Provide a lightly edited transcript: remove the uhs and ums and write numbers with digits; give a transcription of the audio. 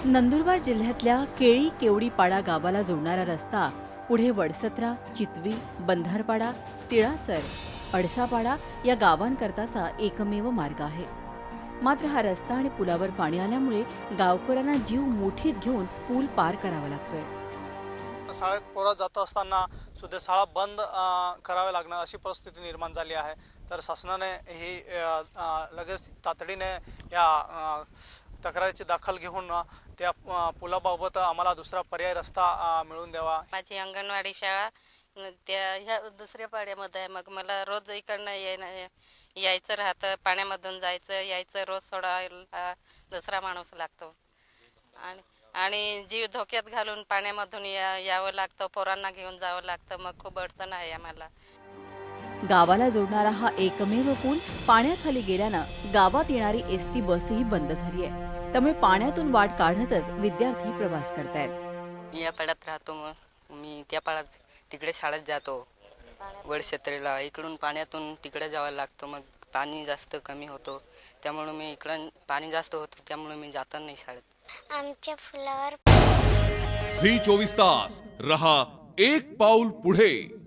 नंदुरबार जिल्ह्यातल्या केळी केवडीपाडा गावाला जोडणारा रस्ता पुढे वडसत्रा, चितवी, बंधारपाडा, तिळासर, अडसापाडा या गावांकरताचा एकमेव मार्ग आहे। मात्र हा रस्ता आणि पुलावर पाणी आल्यामुळे गावकऱ्यांना जीव मुठीत घेऊन पूल पार करावा लागतोय। शाळेत पोरं जात असताना सुद्धा शाळा बंद करावे लागणं अशी परिस्थिती निर्माण झाली आहे। तर शासनाने ही लगेच तातडीने या तक्रारीची दखल घेऊन त्या पुलाबाबत आम्हाला दुसरा पर्याय रस्ता मिळवून द्यावा। माझी अंगणवाडी शाळा त्या ह्या दुसऱ्या पाड्यामध्ये आहे। मग मला रोज इकडनं यायचं राहतं, पाण्यामधून जायचं यायचं, रोज सोडायला दुसरा माणूस लागतो आणि जीव धोक्यात घालून पाण्यामधून यावं लागतं, पोरांना घेऊन जावं लागतं। मग खूप अडचण आहे आम्हाला। गावाला जोडणारा हा एकमेव पूल पाण्याखाली गेल्यानं गावात येणारी एसटी बसही बंद झाली आहे। त्यामुळे पाण्यातून वाट काढतच विद्यार्थी प्रवास करतायत। मी या पाड्यात राहतो, मग मी त्या पाड्यात तिकडे शाळेत जातो वडक्षेत्रेला। इकडून पाण्यातून तिकडे जावं लागतं, मग पाणी जास्त कमी होतो त्यामुळे मी इकडं पाणी जास्त होतं त्यामुळे मी जात नाही शाळेत। आमच्या फुलावर झी 24 तास रहा एक पाऊल पुढे।